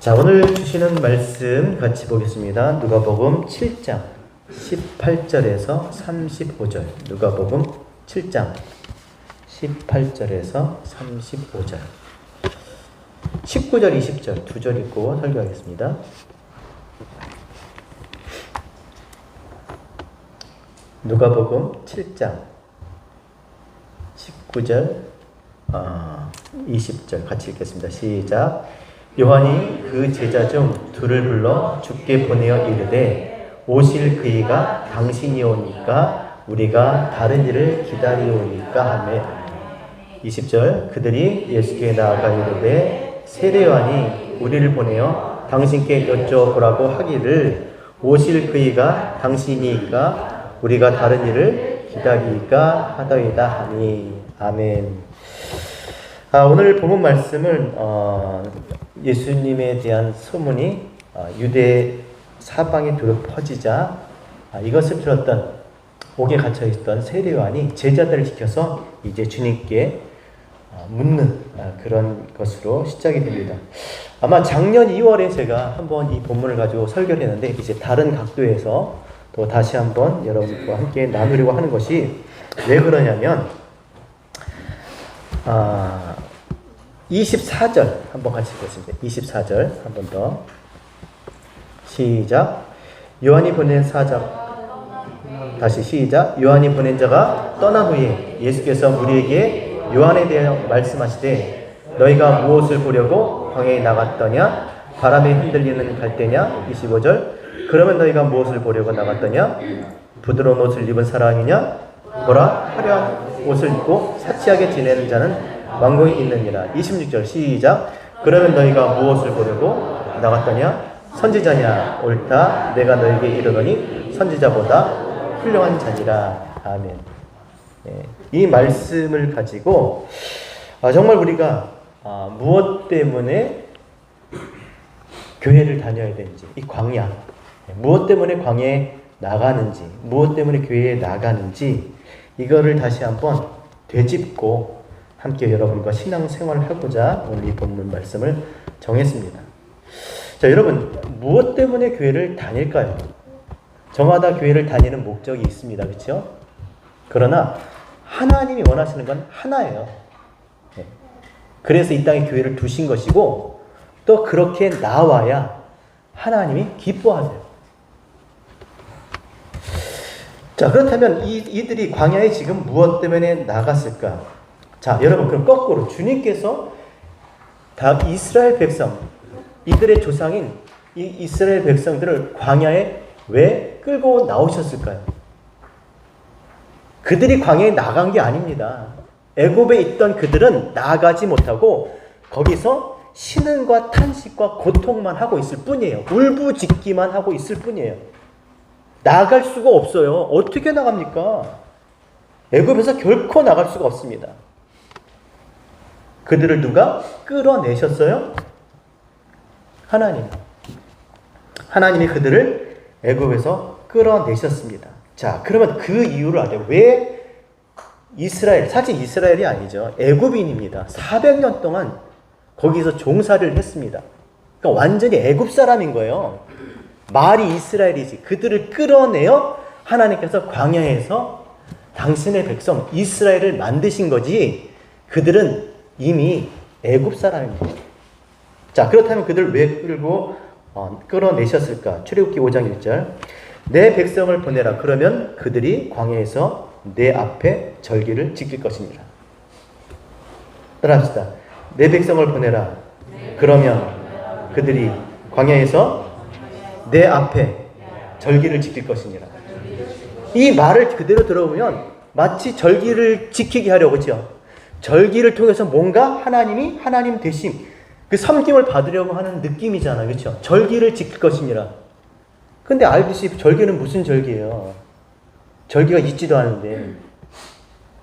자, 오늘 주시는 말씀 같이 보겠습니다. 누가복음 7장 18절에서 35절. 누가복음 7장 18절에서 35절. 19절, 20절 두 절 읽고 설교하겠습니다. 누가복음 7장 19절, 20절 같이 읽겠습니다. 시작. 요한이 그 제자 중 둘을 불러 주께 보내어 이르되 오실 그이가 당신이 오니까 우리가 다른 일을 기다리오니까 하매. 20절. 그들이 예수께 나아가 이르되 세례 요한이 우리를 보내어 당신께 여쭤보라고 하기를 오실 그이가 당신이니까 우리가 다른 일을 기다리니까 하더이다 하니. 아멘. 오늘 본문 말씀은 예수님에 대한 소문이 유대 사방에 두루 퍼지자 이것을 들었던 옥에 갇혀 있던 세례 요한이 제자들을 지켜서 이제 주님께 묻는 그런 것으로 시작이 됩니다. 아마 작년 2월에 제가 한번 이 본문을 가지고 설교를 했는데 이제 다른 각도에서 또 다시 한번 여러분과 함께 나누려고 하는 것이 왜 그러냐면 24절 한번 같이 읽겠습니다. 24절 한 번 더. 시작. 요한이 보낸 사자. 다시 시작. 요한이 보낸 자가 떠난 후에 예수께서 우리에게 요한에 대하여 말씀하시되 너희가 무엇을 보려고 광야에 나갔더냐? 바람에 흔들리는 갈대냐? 25절. 그러면 너희가 무엇을 보려고 나갔더냐? 부드러운 옷을 입은 사람이냐? 보라, 화려한 옷을 입고 사치하게 지내는 자는 왕궁이 있느니라. 26절 시작. 그러면 너희가 무엇을 보려고 나갔더냐? 선지자냐? 옳다. 내가 너희에게 이르노니 선지자보다 훌륭한 자니라. 아멘. 이 말씀을 가지고 정말 우리가 무엇 때문에 교회를 다녀야 되는지, 이 광야, 무엇 때문에 광야에 나가는지, 무엇 때문에 교회에 나가는지 이거를 다시 한번 되짚고 함께 여러분과 신앙생활을 하고자 오늘 이 본문 말씀을 정했습니다. 자, 여러분, 무엇 때문에 교회를 다닐까요? 저마다 교회를 다니는 목적이 있습니다. 그렇죠? 그러나 하나님이 원하시는 건 하나예요. 그래서 이 땅에 교회를 두신 것이고 또 그렇게 나와야 하나님이 기뻐하세요. 자, 그렇다면 이들이 광야에 지금 무엇 때문에 나갔을까? 자, 여러분, 그럼 거꾸로 주님께서 다 이스라엘 백성, 이들의 조상인 이 이스라엘 백성들을 광야에 왜 끌고 나오셨을까요? 그들이 광야에 나간 게 아닙니다. 애굽에 있던 그들은 나가지 못하고 거기서 신음과 탄식과 고통만 하고 있을 뿐이에요. 울부짖기만 하고 있을 뿐이에요. 나갈 수가 없어요. 어떻게 나갑니까? 애굽에서 결코 나갈 수가 없습니다. 그들을 누가 끌어내셨어요? 하나님. 하나님이 그들을 애굽에서 끌어내셨습니다. 자, 그러면 그 이유를 알아요. 왜 이스라엘, 사실 이스라엘이 아니죠. 애굽인입니다. 400년 동안 거기서 종살이를 했습니다. 그러니까 완전히 애굽 사람인 거예요. 말이 이스라엘이지. 그들을 끌어내어 하나님께서 광야에서 당신의 백성 이스라엘을 만드신 거지 그들은 이미 애굽 사람입니다. 자, 그렇다면 그들을 왜 끌어내셨을까? 출애굽기 5장 1절. 내 백성을 보내라. 그러면 그들이 광야에서 내 앞에 절기를 지킬 것입니다. 따라합시다. 내 백성을 보내라. 그러면 그들이 광야에서 내 앞에 절기를 지킬 것이니라. 이 말을 그대로 들어보면 마치 절기를 지키게 하려고, 그렇죠? 절기를 통해서 뭔가 하나님이 하나님 되심, 그 섬김을 받으려고 하는 느낌이잖아요. 그렇죠? 절기를 지킬 것이니라. 근데 알듯이 절기는 무슨 절기예요? 절기가 있지도 않은데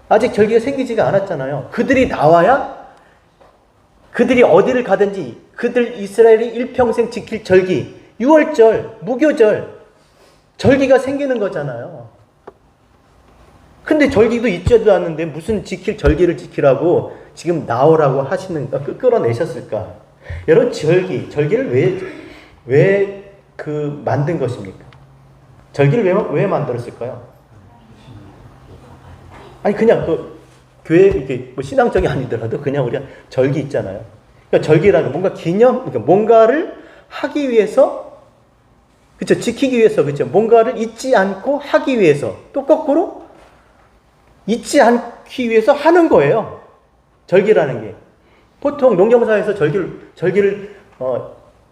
아직 절기가 생기지가 않았잖아요. 그들이 나와야 그들이 어디를 가든지 그들 이스라엘이 일평생 지킬 절기, 유월절, 무교절, 절기가 생기는 거잖아요. 근데 절기도 있지도 않는데 무슨 절기를 지키라고 지금 나오라고 하시는, 끌어내셨을까? 여러분, 절기를 왜 만든 것입니까? 절기를 왜 만들었을까요? 아니, 그냥 교회, 이렇게 뭐 신앙적이 아니더라도 그냥 우리가 절기 있잖아요. 그러니까 절기라는 뭔가 그러니까 뭔가를 하기 위해서, 그쵸, 지키기 위해서, 그쵸, 뭔가를 잊지 않고 하기 위해서, 또 거꾸로 잊지 않기 위해서 하는 거예요. 절기라는 게. 보통 농경사에서 절기를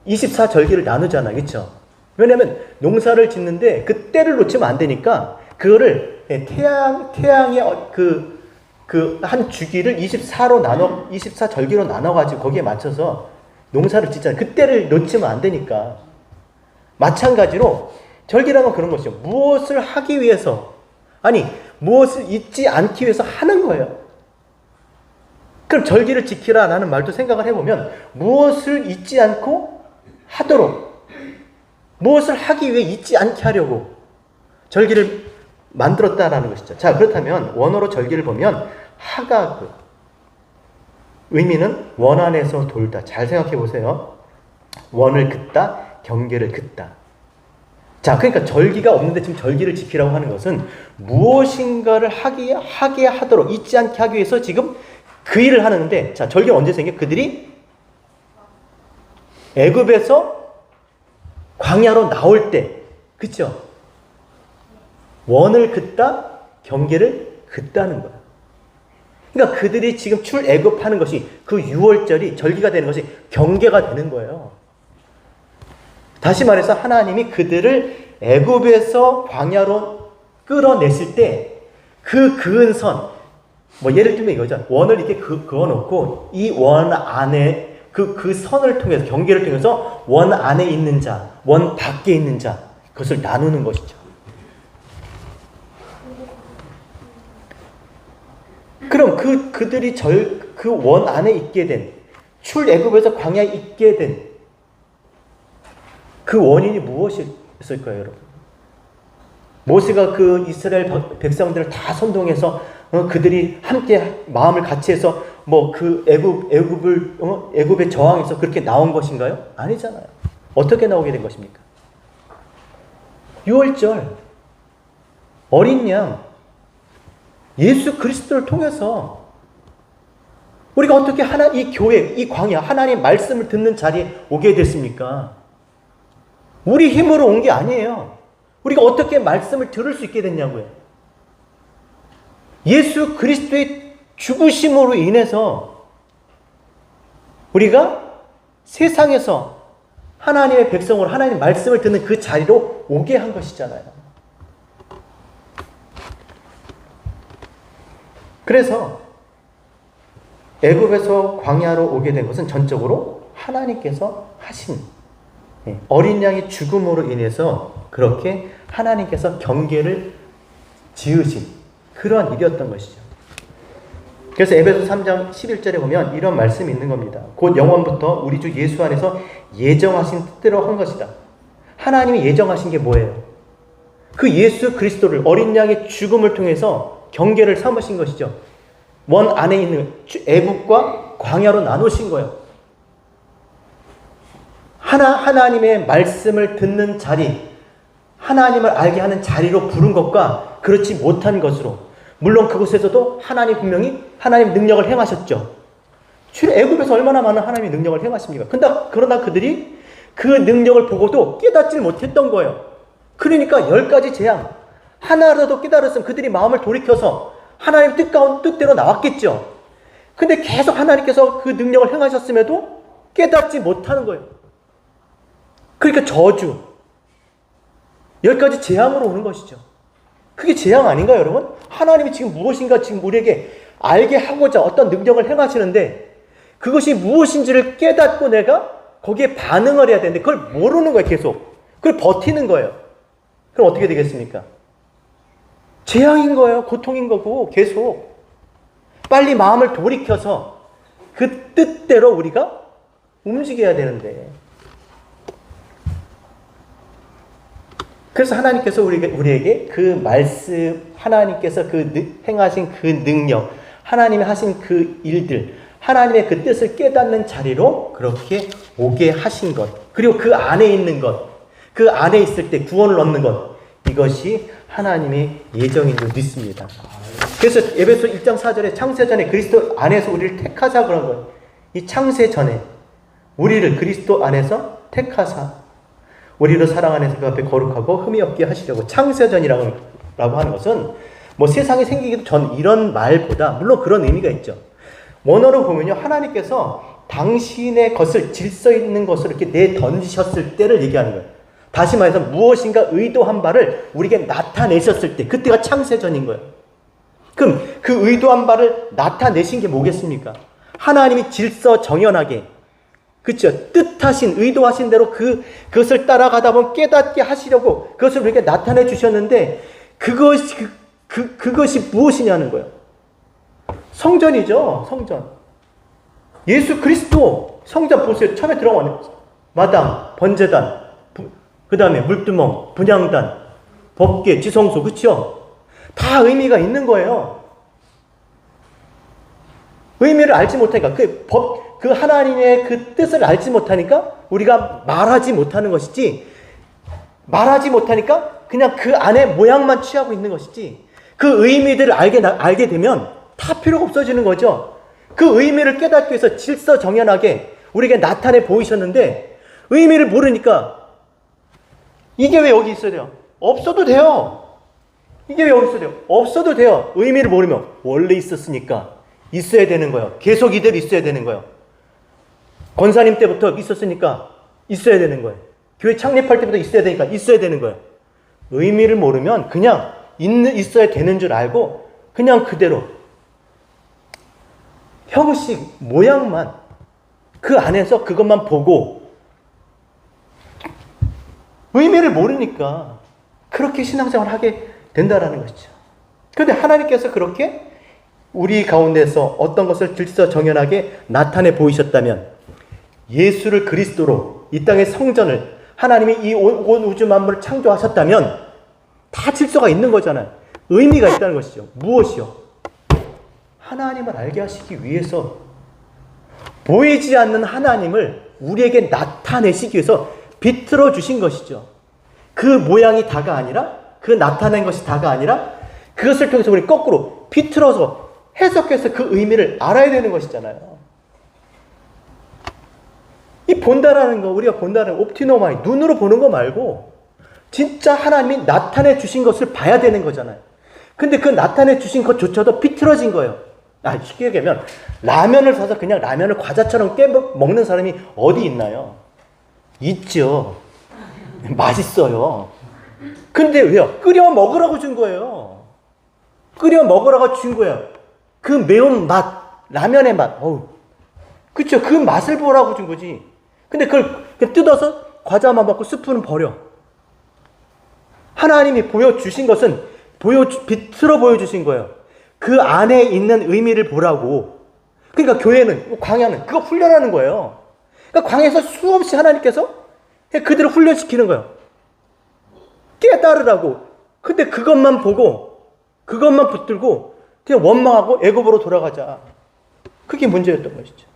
24절기를 나누잖아, 그쵸? 왜냐면 농사를 짓는데 그 때를 놓치면 안 되니까 그거를 태양의 한 주기를 24절기로 나눠가지고 거기에 맞춰서 농사를 짓잖아요. 그 때를 놓치면 안 되니까. 마찬가지로 절기라는 건 그런 것이죠. 무엇을 하기 위해서, 아니, 무엇을 잊지 않기 위해서 하는 거예요. 그럼 절기를 지키라라는 말도 생각을 해보면 무엇을 잊지 않고 하도록, 무엇을 하기 위해 잊지 않게 하려고 절기를 만들었다라는 것이죠. 자, 그렇다면 원어로 절기를 보면 하가그, 의미는 원 안에서 돌다. 잘 생각해 보세요. 원을 긋다, 경계를 긋다. 자, 그러니까 절기가 없는데 지금 절기를 지키라고 하는 것은 무엇인가를 하게 하도록, 잊지 않게 하기 위해서 지금 그 일을 하는데, 자, 절기는 언제 생겨? 그들이 애굽에서 광야로 나올 때, 그쵸? 원을 긋다, 경계를 긋다는 거야. 그러니까 그들이 지금 출애굽하는 것이, 그 6월절이 절기가 되는 것이 경계가 되는 거예요. 다시 말해서 하나님이 그들을 애굽에서 광야로 끌어냈을 때 그 그은 선, 뭐 예를 들면 이거죠. 원을 이렇게 그어놓고 이 원 안에 그 선을 통해서, 경계를 통해서 원 안에 있는 자, 원 밖에 있는 자, 그것을 나누는 것이죠. 그럼 그들이 그 원 안에 있게 된, 출애굽에서 광야에 있게 된 그 원인이 무엇이었을까요, 여러분? 모세가 그 이스라엘 백성들을 다 선동해서 그들이 함께 마음을 같이 해서 뭐 그 애굽에 저항해서 그렇게 나온 것인가요? 아니잖아요. 어떻게 나오게 된 것입니까? 6월절 어린 양 예수 그리스도를 통해서 우리가 어떻게 이 교회, 이 광야, 하나님의 말씀을 듣는 자리에 오게 됐습니까? 우리 힘으로 온 게 아니에요. 우리가 어떻게 말씀을 들을 수 있게 됐냐고요. 예수 그리스도의 죽으심으로 인해서 우리가 세상에서 하나님의 백성으로 하나님의 말씀을 듣는 그 자리로 오게 한 것이잖아요. 그래서 애굽에서 광야로 오게 된 것은 전적으로 하나님께서 하신, 어린 양의 죽음으로 인해서 그렇게 하나님께서 경계를 지으신 그러한 일이었던 것이죠. 그래서 에베소 3장 11절에 보면 이런 말씀이 있는 겁니다. 곧 영원부터 우리 주 예수 안에서 예정하신 뜻대로 한 것이다. 하나님이 예정하신 게 뭐예요? 그 예수 그리스도를, 어린 양의 죽음을 통해서 경계를 삼으신 것이죠. 원 안에 있는 애굽과 광야로 나누신 거예요. 하나님의 말씀을 듣는 자리, 하나님을 알게 하는 자리로 부른 것과 그렇지 못한 것으로, 물론 그곳에서도 하나님 분명히 하나님 능력을 행하셨죠. 애굽에서 얼마나 많은 하나님의 능력을 행하십니까? 그러나 그들이 그 능력을 보고도 깨닫지 못했던 거예요. 그러니까 10가지 재앙 하나라도 깨달았으면 그들이 마음을 돌이켜서 하나님 뜻대로 나왔겠죠. 근데 계속 하나님께서 그 능력을 행하셨음에도 깨닫지 못하는 거예요. 그러니까 저주, 10가지 재앙으로 오는 것이죠. 그게 재앙 아닌가요, 여러분? 하나님이 지금 무엇인가 지금 우리에게 알게 하고자 어떤 능력을 행하시는데 그것이 무엇인지를 깨닫고 내가 거기에 반응을 해야 되는데 그걸 모르는 거예요, 계속. 그걸 버티는 거예요. 그럼 어떻게 되겠습니까? 재앙인 거예요. 고통인 거고 계속. 빨리 마음을 돌이켜서 그 뜻대로 우리가 움직여야 되는데. 그래서 하나님께서 우리에게 그 말씀, 하나님께서 행하신 그 능력, 하나님이 하신 그 일들, 하나님의 그 뜻을 깨닫는 자리로 그렇게 오게 하신 것, 그리고 그 안에 있는 것, 그 안에 있을 때 구원을 얻는 것, 이것이 하나님의 예정인 줄 믿습니다. 그래서 에베소 1장 4절에 창세전에 그리스도 안에서 우리를 택하사 그런 거예요. 이 창세전에 우리를 그리스도 안에서 택하사 우리를 사랑 안에서 그 앞에 거룩하고 흠이 없게 하시려고. 창세전이라고 하는 것은 뭐 세상이 생기기도 전 이런 말보다 물론 그런 의미가 있죠. 원어로 보면요, 하나님께서 당신의 것을 질서 있는 것을 이렇게 내던지셨을 때를 얘기하는 거예요. 다시 말해서 무엇인가 의도한 바를 우리에게 나타내셨을 때, 그때가 창세전인 거예요. 그럼 그 의도한 바를 나타내신 게 뭐겠습니까? 하나님이 질서 정연하게, 그렇죠, 뜻하신, 의도하신 대로 그것을 따라가다 보면 깨닫게 하시려고 그것을 우리에게 나타내 주셨는데, 그것이 무엇이냐는 거예요. 성전이죠, 성전. 예수 그리스도 성전 보세요. 처음에 들어가면 마당, 번제단, 그 다음에 물두멍, 분향단, 법궤, 지성소, 그렇죠? 다 의미가 있는 거예요. 의미를 알지 못하니까, 그 하나님의 그 뜻을 알지 못하니까 우리가 말하지 못하는 것이지, 말하지 못하니까 그냥 그 안에 모양만 취하고 있는 것이지, 그 의미들을 알게 되면 다 필요가 없어지는 거죠. 그 의미를 깨닫기 위해서 질서정연하게 우리에게 나타내 보이셨는데, 의미를 모르니까 이게 왜 여기 있어야 돼요? 없어도 돼요. 이게 왜 여기 있어야 돼요? 없어도 돼요. 의미를 모르면 원래 있었으니까 있어야 되는 거예요. 계속 이대로 있어야 되는 거예요. 권사님 때부터 있었으니까 있어야 되는 거예요. 교회 창립할 때부터 있어야 되니까 있어야 되는 거예요. 의미를 모르면 그냥 있어야 되는 줄 알고 그냥 그대로 형식, 모양만, 그 안에서 그것만 보고 의미를 모르니까 그렇게 신앙생활을 하게 된다라는 것이죠. 그런데 하나님께서 그렇게 우리 가운데서 어떤 것을 질서정연하게 나타내 보이셨다면, 예수를 그리스도로 이 땅의 성전을, 하나님이 이 온 우주 만물을 창조하셨다면 다 질서가 있는 거잖아요. 의미가 있다는 것이죠. 무엇이요? 하나님을 알게 하시기 위해서, 보이지 않는 하나님을 우리에게 나타내시기 위해서 비틀어 주신 것이죠. 그 모양이 다가 아니라, 그 나타낸 것이 다가 아니라, 그것을 통해서 우리 거꾸로 비틀어서 해석해서 그 의미를 알아야 되는 것이잖아요. 이 본다라는 거, 우리가 본다는 옵티노마이, 눈으로 보는 거 말고 진짜 하나님이 나타내 주신 것을 봐야 되는 거잖아요. 근데 그 나타내 주신 것조차도 비틀어진 거예요. 쉽게 얘기하면 라면을 사서 그냥 라면을 과자처럼 먹는 사람이 어디 있나요? 있죠. 맛있어요. 근데 왜요? 끓여 먹으라고 준 거예요. 끓여 먹으라고 준 거예요. 그 매운 맛, 라면의 맛, 그쵸? 그 맛을 보라고 준 거지. 근데 그걸 뜯어서 과자만 먹고 스프는 버려. 하나님이 보여주신 것은 비틀어 보여주신 거예요. 그 안에 있는 의미를 보라고. 그러니까 교회는, 광야는 그거 훈련하는 거예요. 그러니까 광야에서 수없이 하나님께서 그들을 훈련시키는 거예요. 깨달으라고. 근데 그것만 보고, 그것만 붙들고 그냥 원망하고 애굽으로 돌아가자. 그게 문제였던 것이죠.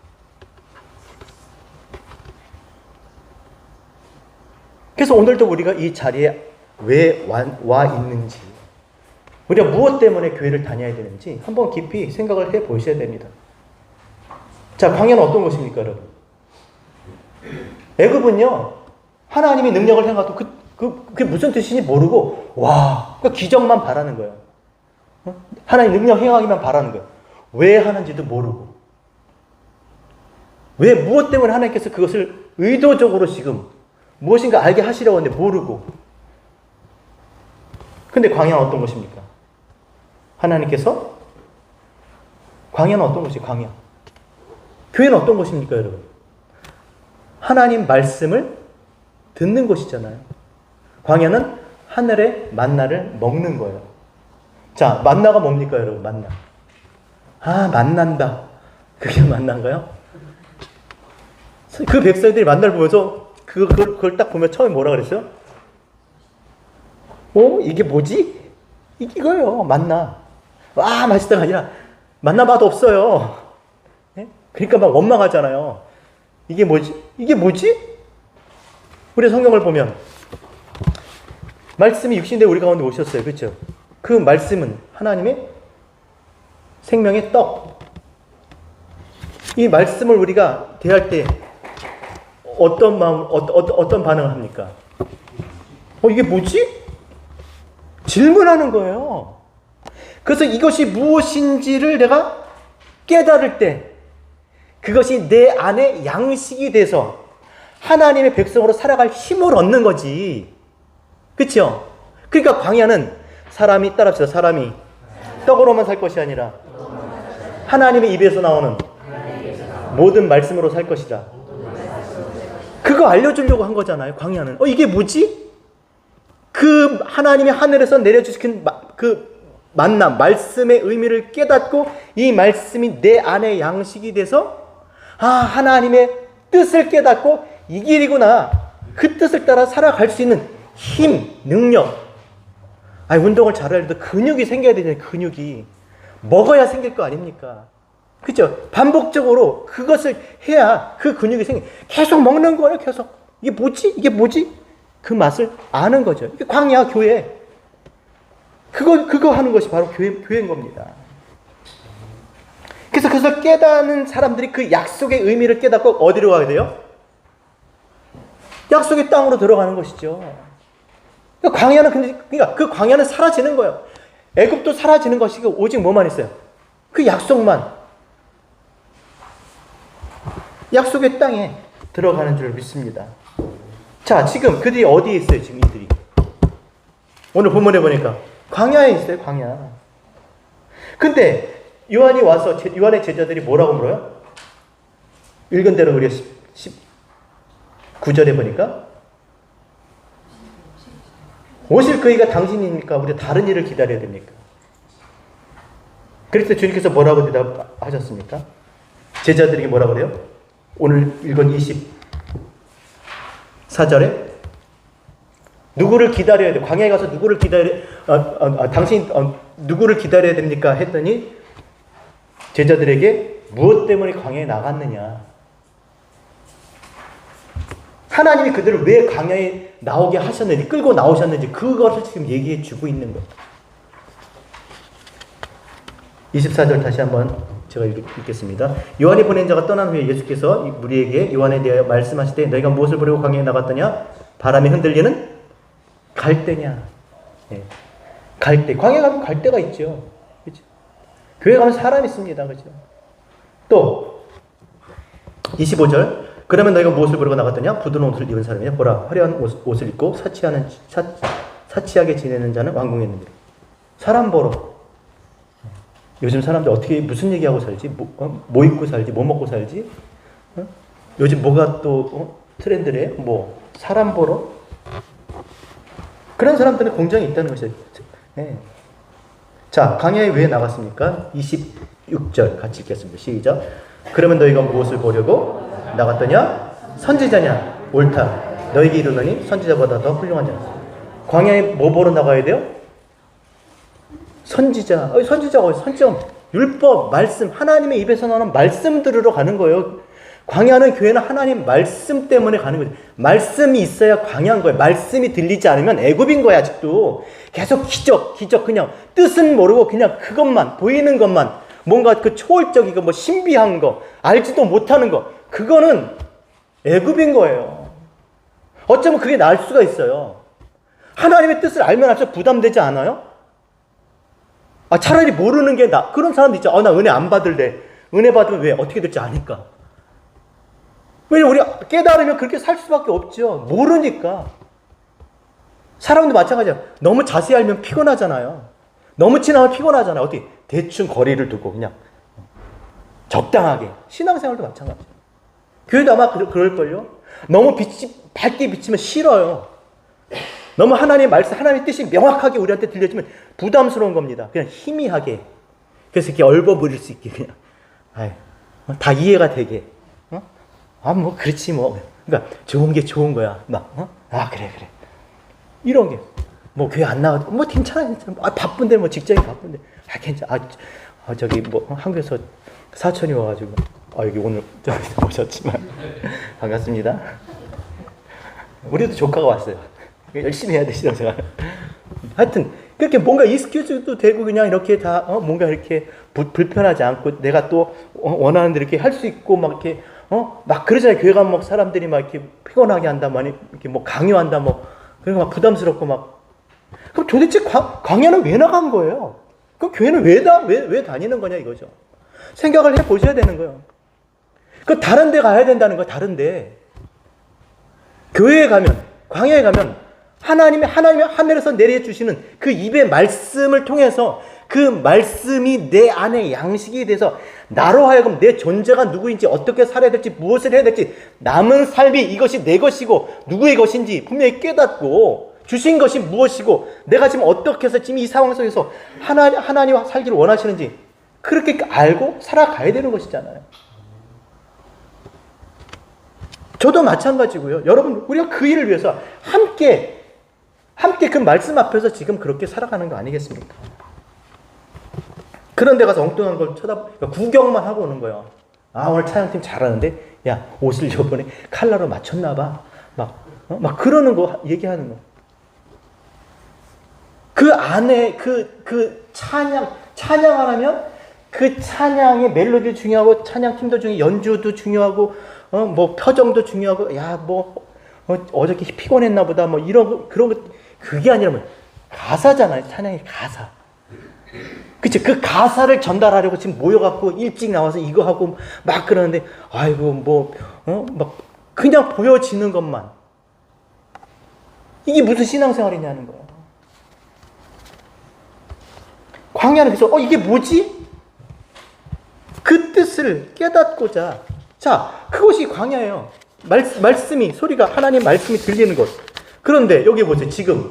그래서 오늘도 우리가 이 자리에 왜 와 있는지, 우리가 무엇 때문에 교회를 다녀야 되는지 한번 깊이 생각을 해 보셔야 됩니다. 자, 광야는 어떤 것입니까, 여러분? 애굽은요, 하나님이 능력을 행하도 그게 무슨 뜻인지 모르고, 그 기적만 바라는 거예요. 하나님 능력 행하기만 바라는 거예요. 왜 하는지도 모르고. 왜, 무엇 때문에 하나님께서 그것을 의도적으로 지금 무엇인가 알게 하시려고 하는데 모르고. 근데 광야는 어떤 것입니까? 하나님께서, 광야는 어떤 것이에요? 광야. 교회는 어떤 것입니까, 여러분? 하나님 말씀을 듣는 것이잖아요. 광야는 하늘의 만나를 먹는 거예요. 자, 만나가 뭡니까, 여러분? 만나. 만난다. 그게 만난가요? 그 백성들이 만나를 보면서 그걸 딱 보면 처음에 뭐라 그랬어요? 이게 뭐지? 이거예요, 만나. 맛있다가 아니라 만나 맛 없어요. 네? 그러니까 막 원망하잖아요. 이게 뭐지? 이게 뭐지? 우리 성경을 보면 말씀이 육신대 우리 가운데 오셨어요. 그렇죠? 그 말씀은 하나님의 생명의 떡. 이 말씀을 우리가 대할 때 어떤 마음, 어떤 반응을 합니까? 이게 뭐지? 질문하는 거예요. 그래서 이것이 무엇인지를 내가 깨달을 때 그것이 내 안에 양식이 돼서 하나님의 백성으로 살아갈 힘을 얻는 거지. 그렇죠? 그러니까 광야는 사람이 따라합시다. 사람이 떡으로만 살 것이 아니라 하나님의 입에서 나오는 모든 말씀으로 살 것이다. 그거 알려주려고 한 거잖아요. 광야는. 이게 뭐지? 그 하나님이 하늘에서 내려주신 그 만남, 말씀의 의미를 깨닫고 이 말씀이 내 안에 양식이 돼서 하나님의 뜻을 깨닫고 이 길이구나. 그 뜻을 따라 살아갈 수 있는 힘, 능력. 운동을 잘하려도 근육이 생겨야 되잖아요. 근육이. 먹어야 생길 거 아닙니까? 그죠? 반복적으로 그것을 해야 그 근육이 계속 먹는 거예요. 계속. 이게 뭐지? 이게 뭐지? 그 맛을 아는 거죠. 이게 광야, 교회. 그거 하는 것이 바로 교회인 겁니다. 그래서 그것을 깨닫는 사람들이 그 약속의 의미를 깨닫고 어디로 가야 돼요? 약속의 땅으로 들어가는 것이죠. 광야는 그러니까 그 광야는 사라지는 거예요. 애굽도 사라지는 것이고 오직 뭐만 있어요? 그 약속만. 약속의 땅에 들어가는 줄 믿습니다. 자, 지금 그들이 어디에 있어요? 지금 이들이. 오늘 본문에 보니까 광야에 있어요. 광야. 근데 요한이 와서 요한의 제자들이 뭐라고 물어요? 읽은 대로 우리가 19절에 보니까 오실 그이가 당신입니까? 우리가 다른 일을 기다려야 됩니까? 그래서 주님께서 뭐라고 대답하셨습니까? 제자들에게 뭐라고 그래요? 오늘 읽은 24절에 누구를 기다려야 돼? 광야에 가서 누구를 당신 누구를 기다려야 됩니까? 했더니 제자들에게 무엇 때문에 광야에 나갔느냐? 하나님이 그들을 왜 광야에 나오게 하셨는지, 끌고 나오셨는지 그것을 지금 얘기해 주고 있는 거예요. 24절 다시 한번 제가 읽겠습니다. 요한이 보낸 자가 떠난 후에 예수께서 무리에게 요한에 대하여 말씀하실 때 너희가 무엇을 보려고 광야에 나갔더냐? 바람에 흔들리는 갈대냐? 네. 갈대. 광야에 가면 갈대가 있죠. 그렇죠? 교회 가면 사람이 있습니다. 그렇죠? 또 25절. 그러면 너희가 무엇을 보려고 나갔더냐? 부드러운 옷을 입은 사람이냐? 보라, 화려한 옷을 입고 사치하게 지내는 자는 왕궁에 있느니라. 사람 보러. 요즘 사람들 어떻게 무슨 얘기하고 살지? 뭐 입고 살지? 뭐 먹고 살지? 요즘 뭐가 또 트렌드래? 사람 보러? 그런 사람들은 공장이 있다는 것이죠. 네. 자, 광야에 왜 나갔습니까? 26절 같이 읽겠습니다. 시작. 그러면 너희가 무엇을 보려고 나갔더냐? 선지자냐? 옳다. 너희에게 이르노니 선지자보다 더 훌륭한 자라. 광야에 뭐 보러 나가야 돼요? 선지자. 선지자가 어디? 선지자 율법, 말씀, 하나님의 입에서 나오는 말씀 들으러 가는 거예요. 광야는 교회는 하나님 말씀 때문에 가는 거죠. 말씀이 있어야 광야인 거예요. 말씀이 들리지 않으면 애굽인 거야. 아직도 계속 기적 그냥 뜻은 모르고 그냥 그것만 보이는 것만 뭔가 그 초월적이고 신비한 거 알지도 못하는 거 그거는 애굽인 거예요. 어쩌면 그게 나을 수가 있어요. 하나님의 뜻을 알면 알수록 부담되지 않아요? 차라리 모르는 게 그런 사람도 있죠. 나 은혜 안 받을래. 은혜 받으면 왜? 어떻게 될지 아니까. 왜냐면 우리가 깨달으면 그렇게 살 수밖에 없죠. 모르니까. 사람도 마찬가지야. 너무 자세히 알면 피곤하잖아요. 너무 친하면 피곤하잖아요. 어떻게? 대충 거리를 두고 그냥 적당하게. 신앙생활도 마찬가지예요. 교회도 아마 그럴걸요. 너무 밝게 비치면 싫어요. 너무 하나님의 말씀, 하나님의 뜻이 명확하게 우리한테 들려주면 부담스러운 겁니다. 그냥 희미하게. 그래서 이렇게 얼버무릴 수 있게 그냥. 다 이해가 되게. 그렇지 뭐. 그러니까 좋은 게 좋은 거야. 그래. 이런 게. 교회 안 나와도 괜찮아. 바쁜데 직장이 바쁜데. 괜찮아. 저기 한국에서 사촌이 와가지고 여기 오늘 좀 오셨지만 반갑습니다. 우리도 조카가 왔어요. 열심히 해야 돼, 신앙생활. 하여튼 그렇게 뭔가 익스큐즈도 되고 그냥 이렇게 다 뭔가 이렇게 불편하지 않고 내가 또 원하는 대로 이렇게 할 수 있고 막 이렇게 막 그러잖아요. 교회 가면 막 사람들이 막 이렇게 피곤하게 한다, 막 이렇게 뭐 강요한다, 뭐 그런 거 막 부담스럽고 막. 그럼 도대체 광야는 왜 나간 거예요? 그럼 교회는 왜 다니는 거냐 이거죠. 생각을 해 보셔야 되는 거예요. 그 다른 데 가야 된다는 거예요. 다른 데. 교회에 가면, 광야에 가면 하나님이 하늘에서 내려주시는 그 입의 말씀을 통해서 그 말씀이 내 안에 양식이 돼서 나로 하여금 내 존재가 누구인지, 어떻게 살아야 될지, 무엇을 해야 될지, 남은 삶이 이것이 내 것이고 누구의 것인지 분명히 깨닫고 주신 것이 무엇이고 내가 지금 어떻게 해서 지금 이 상황 속에서 하나님과 살기를 원하시는지 그렇게 알고 살아가야 되는 것이잖아요. 저도 마찬가지고요. 여러분, 우리가 그 일을 위해서 함께 그 말씀 앞에서 지금 그렇게 살아가는 거 아니겠습니까? 그런 데 가서 엉뚱한 걸 구경만 하고 오는 거예요. 오늘 찬양팀 잘하는데, 야, 옷을 저번에 칼라로 맞췄나 봐. 막 그러는 거, 얘기하는 거. 그 안에 그 찬양하려면 그 찬양의 멜로디도 중요하고, 찬양팀도 중요하고, 연주도 중요하고, 뭐 표정도 중요하고, 야, 뭐 어저께 피곤했나 보다, 뭐 그런 거, 그게 아니라 뭐 가사잖아요. 찬양의 가사. 그치? 그 가사를 전달하려고 지금 모여갖고 일찍 나와서 이거 하고 막 그러는데, 아이고, 막 그냥 보여지는 것만. 이게 무슨 신앙생활이냐는 거야. 광야는 그래서, 이게 뭐지? 그 뜻을 깨닫고자. 자, 그것이 광야예요. 말씀이, 소리가, 하나님 말씀이 들리는 것. 그런데 여기 보세요. 지금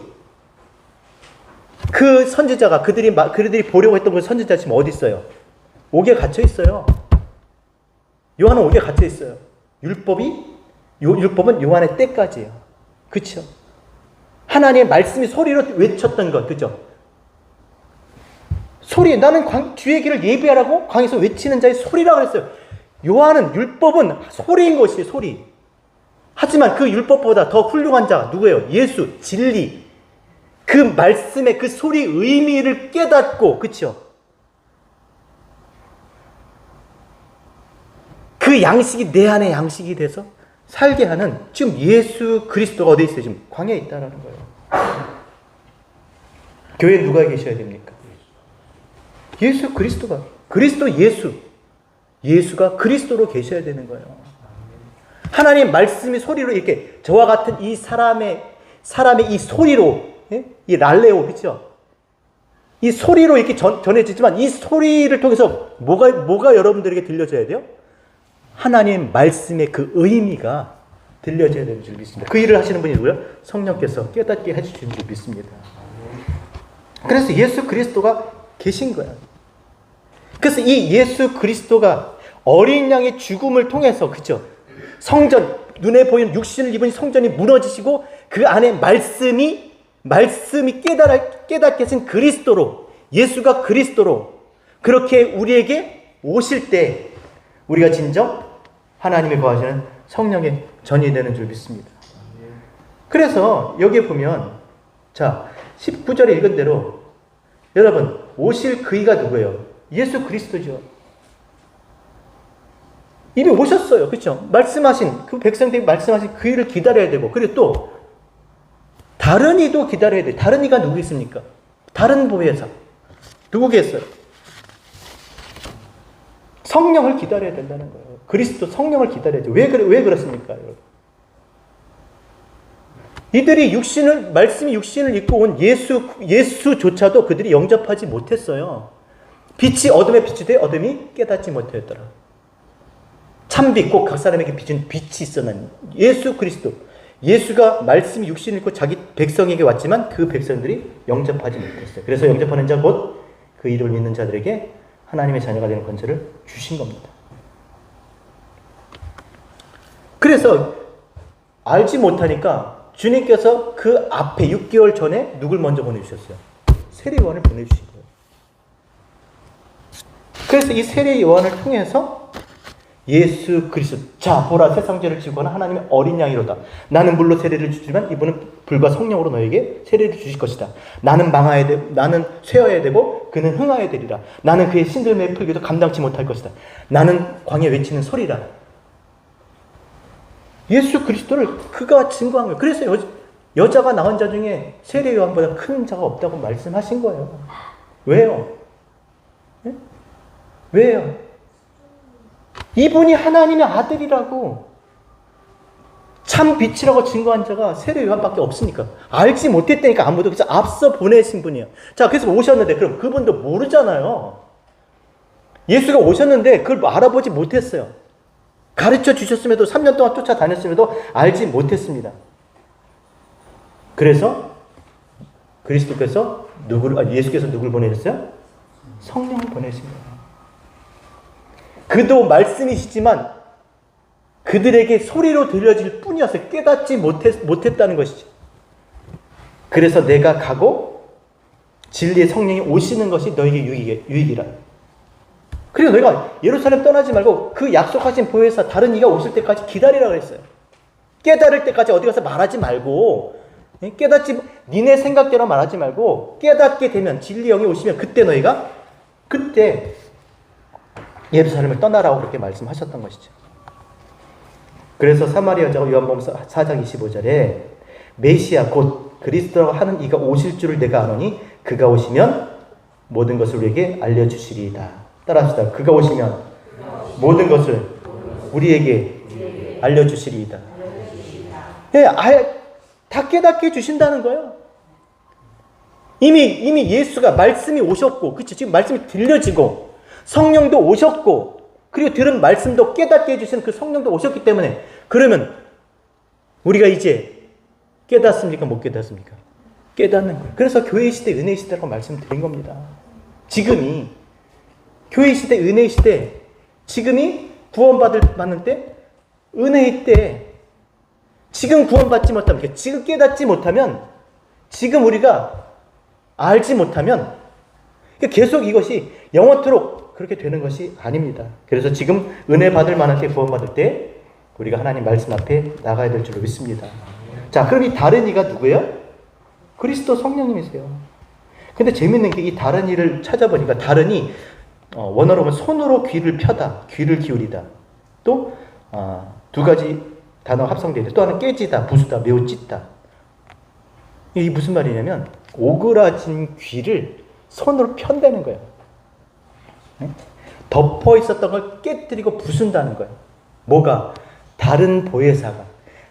그 선지자가 그들이 보려고 했던 그 선지자 지금 어디 있어요? 옥에 갇혀 있어요. 요한은 옥에 갇혀 있어요. 율법은 요한의 때까지예요. 그렇죠? 하나님의 말씀이 소리로 외쳤던 것, 그죠? 소리, 나는 주의 길을 예비하라고 광에서 외치는 자의 소리라고 그랬어요. 요한은 율법은 소리인 것이에요. 소리. 하지만 그 율법보다 더 훌륭한 자가 누구예요? 예수, 진리. 그 말씀의 그 소리 의미를 깨닫고, 그쵸? 그 양식이 내 안에 양식이 돼서 살게 하는 지금 예수 그리스도가 어디 있어요? 지금 광야에 있다는 거예요. 교회에 누가 계셔야 됩니까? 예수 그리스도가, 그리스도 예수가 그리스도로 계셔야 되는 거예요. 하나님 말씀이 소리로 이렇게 저와 같은 이 사람의 이 소리로, 이 랄레오, 그렇죠? 이 소리로 이렇게 전해지지만 이 소리를 통해서 뭐가 여러분들에게 들려져야 돼요? 하나님 말씀의 그 의미가 들려져야 되는 줄 믿습니다. 그 일을 하시는 분이 누구예요? 성령께서 깨닫게 해주시는 줄 믿습니다. 그래서 예수 그리스도가 계신 거야. 그래서 이 예수 그리스도가 어린 양의 죽음을 통해서, 그죠? 성전, 눈에 보이는 육신을 입은 성전이 무너지시고 그 안에 말씀이 깨닫게 하신 그리스도로, 예수가 그리스도로 그렇게 우리에게 오실 때 우리가 진정 하나님이 거하시는 성령의 전이 되는 줄 믿습니다. 그래서 여기에 보면, 자, 19절에 읽은 대로 여러분, 오실 그이가 누구예요? 예수 그리스도죠. 이미 오셨어요. 그렇죠? 말씀하신 그 백성들이 말씀하신 그 일을 기다려야 되고, 그리고 또 다른 이도 기다려야 돼. 다른 이가 누구 있습니까? 다른 보혜사 누구겠어요? 성령을 기다려야 된다는 거예요. 그리스도 성령을 기다려야 돼. 왜 그렇습니까, 여러분? 이들이 말씀이 육신을 입고 온 예수조차도 그들이 영접하지 못했어요. 빛이 어둠에 빛이 돼 어둠이 깨닫지 못하였더라. 참빛, 꼭 각 사람에게 비춘 빛이 있었는 예수 그리스도. 예수가 말씀이 육신을 입고 자기 백성에게 왔지만 그 백성들이 영접하지 못했어요. 그래서 영접하는 자 곧 그 이름을 믿는 자들에게 하나님의 자녀가 되는 권세를 주신 겁니다. 그래서 알지 못하니까 주님께서 그 앞에 6개월 전에 누굴 먼저 보내주셨어요? 세례 요한을 보내주신 거예요. 그래서 이 세례 요한을 통해서 예수 그리스도. 자 보라, 세상 죄를 지고 가는 하나님의 어린 양이로다. 나는 물로 세례를 주지만 이분은 불과 성령으로 너에게 세례를 주실 것이다. 나는 나는 쇠어야 되고 그는 흥하야 되리라. 나는 그의 신들매의 풀기도 감당치 못할 것이다. 나는 광야에 외치는 소리라. 예수 그리스도를 그가 증거한 거예요. 그래서 여자가 낳은 자 중에 세례 요한보다 큰 자가 없다고 말씀하신 거예요. 왜요? 네? 왜요? 이분이 하나님의 아들이라고 참 빛이라고 증거한 자가 세례 요한밖에 없으니까. 알지 못했다니까 아무도. 그래서 앞서 보내신 분이에요. 자, 그래서 오셨는데 그럼 그분도 모르잖아요. 예수가 오셨는데 그걸 알아보지 못했어요. 가르쳐 주셨음에도 3년 동안 쫓아다녔음에도 알지 못했습니다. 그래서 그리스도께서 예수께서 누구를 보내셨어요? 성령을 보내신 거예요. 그도 말씀이시지만 그들에게 소리로 들려질 뿐이었어요. 깨닫지 못했다는 것이죠. 그래서 내가 가고 진리의 성령이 오시는 것이 너에게 유익이라. 그리고 너희가 예루살렘 떠나지 말고 그 약속하신 보혜사 다른 이가 오실 때까지 기다리라 그랬어요. 깨달을 때까지 어디 가서 말하지 말고, 니네 생각대로 말하지 말고 깨닫게 되면 진리 영이 오시면 그때 예루살렘을 떠나라고 그렇게 말씀하셨던 것이죠. 그래서 사마리아 여자가 요한복음 4장 25절에 메시아 곧 그리스도라고 하는 이가 오실 줄을 내가 아노니 그가 오시면 모든 것을 우리에게 알려주시리이다. 따라합시다. 그가 오시면 모든 것을 우리에게 알려주시리이다. 예, 다 깨닫게 해주신다는 거예요. 이미 예수가 말씀이 오셨고, 그치? 지금 말씀이 들려지고 성령도 오셨고, 그리고 들은 말씀도 깨닫게 해주시는 그 성령도 오셨기 때문에, 그러면 우리가 이제 깨닫습니까? 못 깨닫습니까? 깨닫는 거예요. 그래서 교회 시대, 은혜 시대라고 말씀드린 겁니다. 지금이 교회 시대, 은혜 시대, 지금이 구원받는 때, 은혜의 때, 지금 구원받지 못하면, 지금 깨닫지 못하면, 지금 우리가 알지 못하면, 계속 이것이 영원토록 그렇게 되는 것이 아닙니다. 그래서 지금 은혜 받을 만한 때, 구원받을 때, 우리가 하나님 말씀 앞에 나가야 될 줄로 믿습니다. 자, 그럼 이 다른 이가 누구예요? 그리스도 성령님이세요. 근데 재밌는 게 이 다른 이를 찾아보니까 다른 이, 원어로 보면 손으로 귀를 펴다, 귀를 기울이다. 또, 두 가지 단어가 합성되어 있는데 또 하나는 깨지다, 부수다, 매우 찢다. 이게 무슨 말이냐면 오그라진 귀를 손으로 편다는 거예요. 덮어 있었던 걸 깨뜨리고 부순다는 거예요. 뭐가? 다른 보혜사가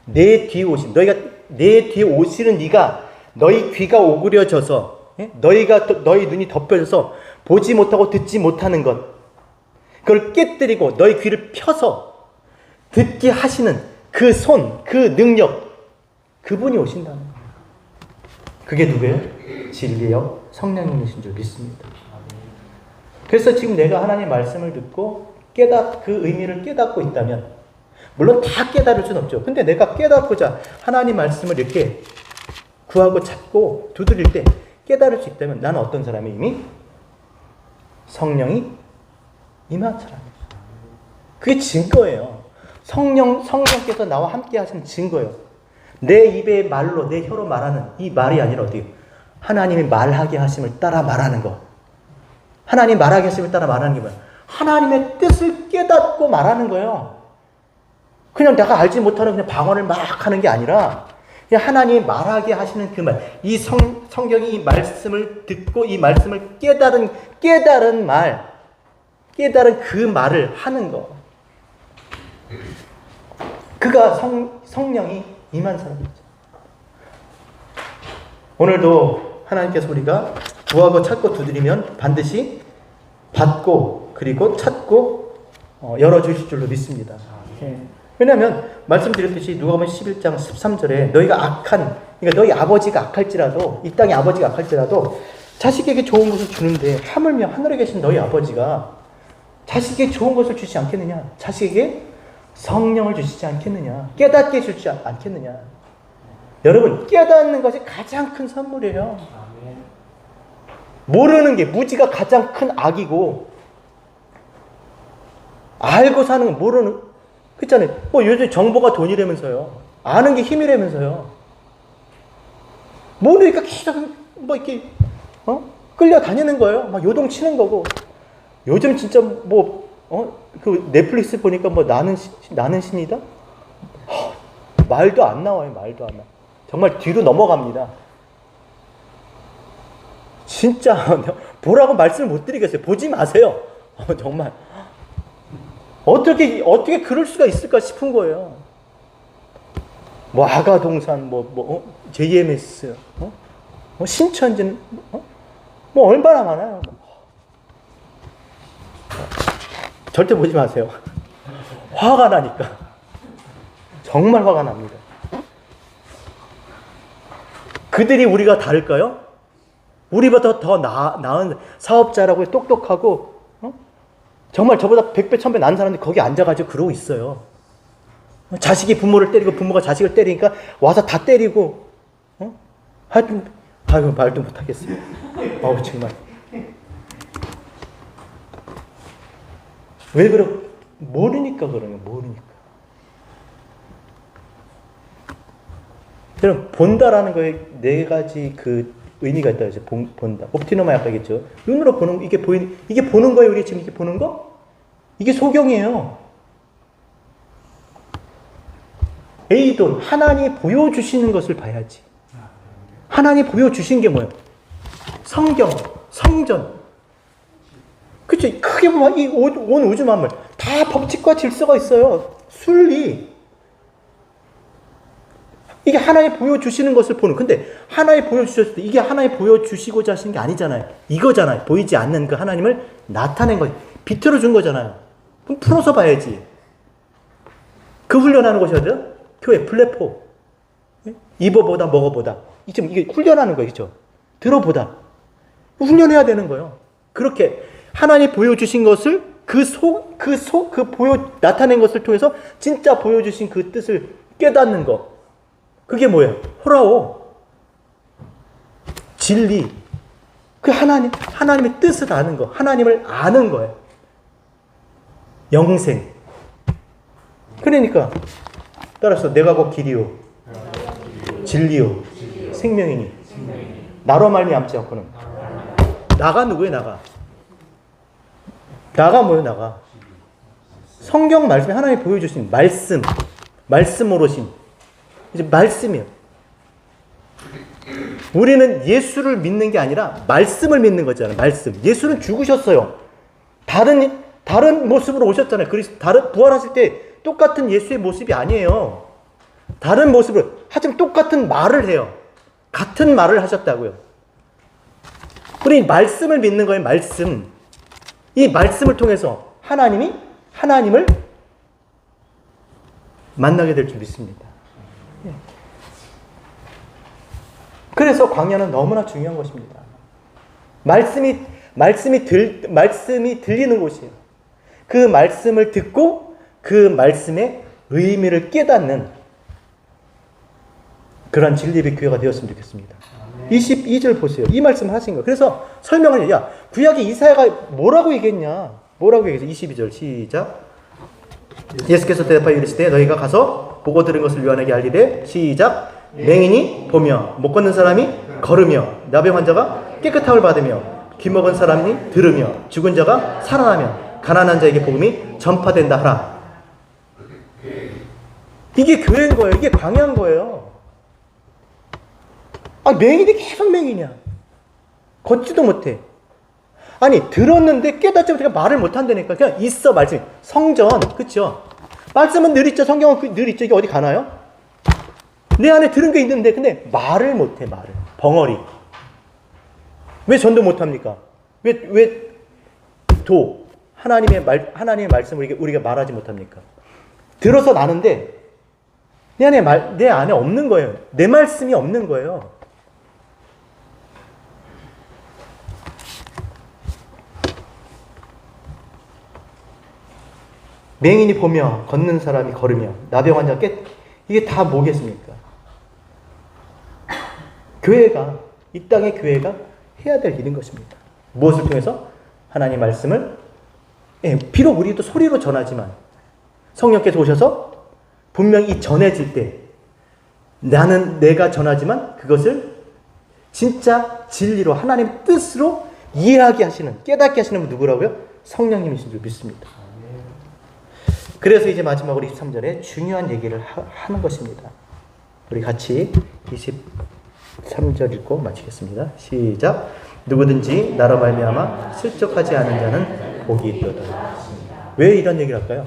내 뒤에 오신, 내 뒤에 오시는 네가 너희 귀가 오그려져서, 너희 눈이 덮여져서 보지 못하고 듣지 못하는 것, 그걸 깨뜨리고 너희 귀를 펴서 듣게 하시는 그 손, 그 능력, 그분이 오신다는 거예요. 그게 누구예요? 진리요 성령님이신 줄 믿습니다. 그래서 지금 내가 하나님 말씀을 듣고 그 의미를 깨닫고 있다면, 물론 다 깨달을 수는 없죠. 근데 내가 깨닫고자 하나님 말씀을 이렇게 구하고 찾고 두드릴 때 깨달을 수 있다면 나는 어떤 사람이 이미 성령이 임한 사람이에요. 그게 증거예요. 성령께서 나와 함께 하시는 증거예요. 내 입의 말로, 내 혀로 말하는 이 말이 아니라 어디요? 하나님이 말하게 하심을 따라 말하는 거. 하나님 말하게 하심을 따라 말하는 게 뭐야? 하나님의 뜻을 깨닫고 말하는 거예요. 그냥 내가 알지 못하는 그냥 방언을 막 하는 게 아니라 그냥 하나님이 말하게 하시는 그 말. 이 성경이 이 말씀을 듣고 이 말씀을 깨달은 말. 깨달은 그 말을 하는 거. 그가 성령이 임한 사람이죠. 오늘도 하나님께서 우리가 구하고 찾고 두드리면 반드시 받고 그리고 찾고 열어주실 줄로 믿습니다. 왜냐하면 말씀드렸듯이 누가복음 11장 13절에 너희가 그러니까 너희 아버지가 악할지라도, 이 땅의 아버지가 악할지라도 자식에게 좋은 것을 주는데 하물며 하늘에 계신 너희 아버지가 자식에게 좋은 것을 주시지 않겠느냐? 자식에게 성령을 주시지 않겠느냐? 깨닫게 해주지 않겠느냐? 여러분, 깨닫는 것이 가장 큰 선물이에요. 모르는 게, 무지가 가장 큰 악이고, 알고 사는 건 모르는, 그렇잖아요. 뭐 요즘 정보가 돈이라면서요. 아는 게 힘이라면서요. 모르니까 계속 뭐 이렇게 끌려다니는 거예요. 막 요동치는 거고. 요즘 진짜 그 넷플릭스 보니까 뭐 나는 신이다? 말도 안 나와요. 말도 안 나와. 정말 뒤로 넘어갑니다. 진짜 보라고 말씀을 못 드리겠어요. 보지 마세요. 정말 어떻게 그럴 수가 있을까 싶은 거예요. 뭐 아가동산, JMS, 신천진, 뭐 얼마나 많아요. 절대 보지 마세요. 화가 나니까. 정말 화가 납니다. 그들이 우리가 다를까요? 우리보다 더 나은 사업자라고 똑똑하고, 정말 저보다 100배, 1000배 나은 사람들이 거기 앉아가지고 그러고 있어요. 자식이 부모를 때리고 부모가 자식을 때리니까 와서 다 때리고, 하여튼, 말도 못하겠어요. 정말. 왜 그러? 모르니까 그러는 거예요. 모르니까. 여러분, 본다라는 거에 4가지 그 의미가 있다고 했죠. 본다. 옵티노마 아까 얘기했죠. 눈으로 보는, 이게 보는 거예요. 우리 지금 이렇게 보는 거? 이게 소경이에요. 에이돈, 하나님이 보여주시는 것을 봐야지. 하나님이 보여주신 게 뭐예요? 성경, 성전. 그쵸? 크게 보면 온 우주 만물 다 법칙과 질서가 있어요. 순리. 이게 하나님 보여주시는 것을 보는. 근데 하나님 보여주셨을 때 이게 하나님 보여주시고자 하시는 게 아니잖아요. 이거잖아요. 보이지 않는 그 하나님을 나타낸 거예요. 비틀어 준 거잖아요. 그럼 풀어서 봐야지. 그 훈련하는 것이 어디야? 교회 플랫폼. 입어보다 먹어보다. 지금 이게 훈련하는 거예요. 그죠? 들어보다. 훈련해야 되는 거예요. 그렇게 하나님 보여주신 것을 나타낸 것을 통해서 진짜 보여주신 그 뜻을 깨닫는 거. 그게 뭐예요? 호라오. 진리. 그 하나님의 뜻을 아는 거. 하나님을 아는 거예요. 영생. 그러니까, 따라서 내가 곧 길이요. 진리요. 생명이니. 나로 말미암지 않고는. 나가 누구예요? 나가 뭐예요? 나가. 성경 말씀에 하나님이 보여주신 말씀으로신. 이제 말씀이에요. 우리는 예수를 믿는 게 아니라 말씀을 믿는 거잖아요. 말씀. 예수는 죽으셨어요. 다른 모습으로 오셨잖아요. 부활하실 때 똑같은 예수의 모습이 아니에요. 다른 모습으로. 하지만 똑같은 말을 해요. 같은 말을 하셨다고요. 우리 말씀을 믿는 거예요. 말씀. 이 말씀을 통해서 하나님을 만나게 될 줄 믿습니다. 그래서 광야는 너무나 중요한 것입니다. 말씀이 들리는 곳이에요. 그 말씀을 듣고 그 말씀의 의미를 깨닫는 그런 진리의 교회가 되었으면 좋겠습니다. 22절 보세요. 이 말씀을 하신 거예요. 그래서 설명을 해요. 구약의 이사야가 뭐라고 얘기했냐? 뭐라고 얘기했어요? 22절 시작. 예수께서 대답하여 이르시되 너희가 가서 보고 들은 것을 요한에게 알리되 시작. 맹인이 보며 못 걷는 사람이 걸으며 나병 환자가 깨끗함을 받으며 귀먹은 사람이 들으며 죽은 자가 살아나며 가난한 자에게 복음이 전파된다 하라. 이게 교회인 거예요. 이게 광야인 거예요. 맹인이 계속 맹인이야. 걷지도 못해. 아니 들었는데 깨닫지 못해 말을 못한다니까. 그냥 있어 말씀이. 성전 그쵸? 말씀은 늘 있죠. 성경은 늘 있죠. 이게 어디 가나요? 내 안에 들은 게 있는데 근데 말을 못해. 벙어리. 왜 전도 못합니까? 하나님의 말씀을 우리가 말하지 못합니까? 들어서 나는데 내 안에 없는 거예요. 내 말씀이 없는 거예요. 맹인이 보며 걷는 사람이 걸으며 나병 환자가 이게 다 뭐겠습니까? 이 땅의 교회가 해야 될 일인 것입니다. 무엇을 통해서? 하나님 말씀을 예, 비록 우리도 소리로 전하지만 성령께서 오셔서 분명히 전해질 때 내가 전하지만 그것을 진짜 진리로 하나님의 뜻으로 이해하게 하시는, 깨닫게 하시는 분 누구라고요? 성령님이신 줄 믿습니다. 그래서 이제 마지막으로 23절에 중요한 얘기를 하는 것입니다. 우리 같이 23절 읽고 마치겠습니다. 시작. 누구든지 나로 말미암아 실족하지 않은 자는 복이 있도다. 왜 이런 얘기를 할까요?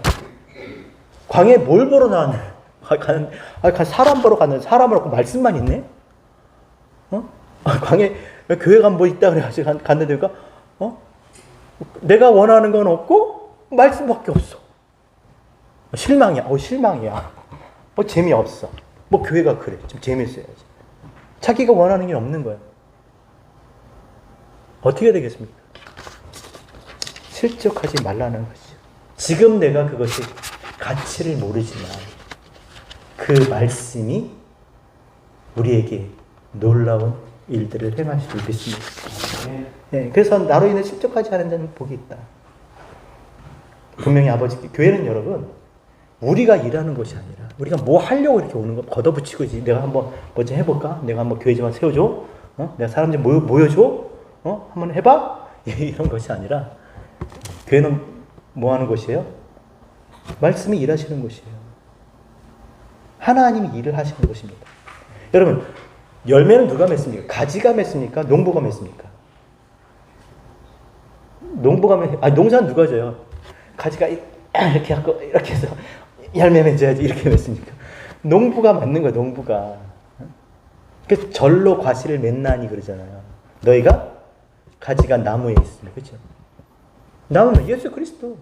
광야에 뭘 보러 나왔네? 사람 보러 갔는데 사람을 없고 말씀만 있네? 광야에 교회 가면 뭐 있다 그래가지고 갔는데 내가 원하는 건 없고 말씀밖에 없어. 실망이야. 실망이야. 재미없어. 교회가 그래. 좀 재밌어야지. 자기가 원하는 게 없는 거야. 어떻게 되겠습니까? 실족하지 말라는 것이죠. 지금 내가 그것이 가치를 모르지만 그 말씀이 우리에게 놀라운 일들을 행하실 줄 믿습니다. 네, 그래서 나로 인해 실족하지 않은 자는 복이 있다. 분명히 아버지께, 교회는 여러분 우리가 일하는 것이 아니라 우리가 뭐 하려고 이렇게 오는 거 걷어붙이고 있지. 내가 한번 뭐 좀 해볼까? 내가 한번 교회 좀 세워줘? 내가 사람 좀 모여줘? 한번 해봐? 이런 것이 아니라 교회는 뭐 하는 곳이에요? 말씀이 일하시는 곳이에요. 하나님이 일을 하시는 곳입니다. 여러분, 열매는 누가 맺습니까? 가지가 맺습니까? 농부가 맺습니까? 농사는 누가 져요? 가지가 이렇게 하고 이렇게 해서 열매 맺어야지 이렇게 맺습니까? 농부가 맞는 거야, 농부가. 그래서 절로 과실을 맺나니 그러잖아요. 너희가 가지가 나무에 있으면, 그렇죠? 나무는 예수 그리스도.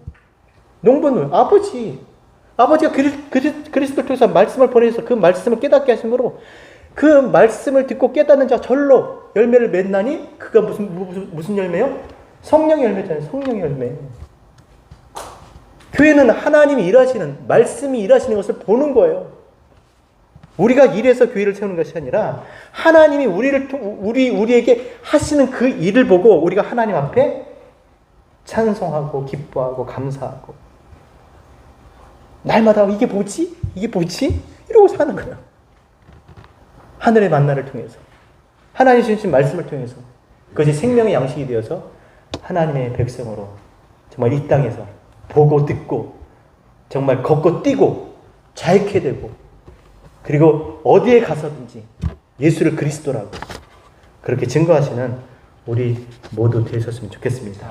농부는 아버지가 그리스도를 통해서 말씀을 보내서 그 말씀을 깨닫게 하심으로 그 말씀을 듣고 깨닫는 자 절로 열매를 맺나니 그가 무슨 열매요? 성령의 열매잖아요. 성령의 열매. 교회는 하나님이 일하시는, 말씀이 일하시는 것을 보는 거예요. 우리가 일해서 교회를 세우는 것이 아니라 하나님이 우리에게 하시는 그 일을 보고 우리가 하나님 앞에 찬송하고 기뻐하고 감사하고 날마다 이게 뭐지? 이러고 사는 거예요. 하늘의 만나를 통해서, 하나님 주신 말씀을 통해서 그것이 생명의 양식이 되어서 하나님의 백성으로 정말 이 땅에서 보고 듣고 정말 걷고 뛰고 자유케 되고 그리고 어디에 가서든지 예수를 그리스도라고 그렇게 증거하시는 우리 모두 되셨으면 좋겠습니다.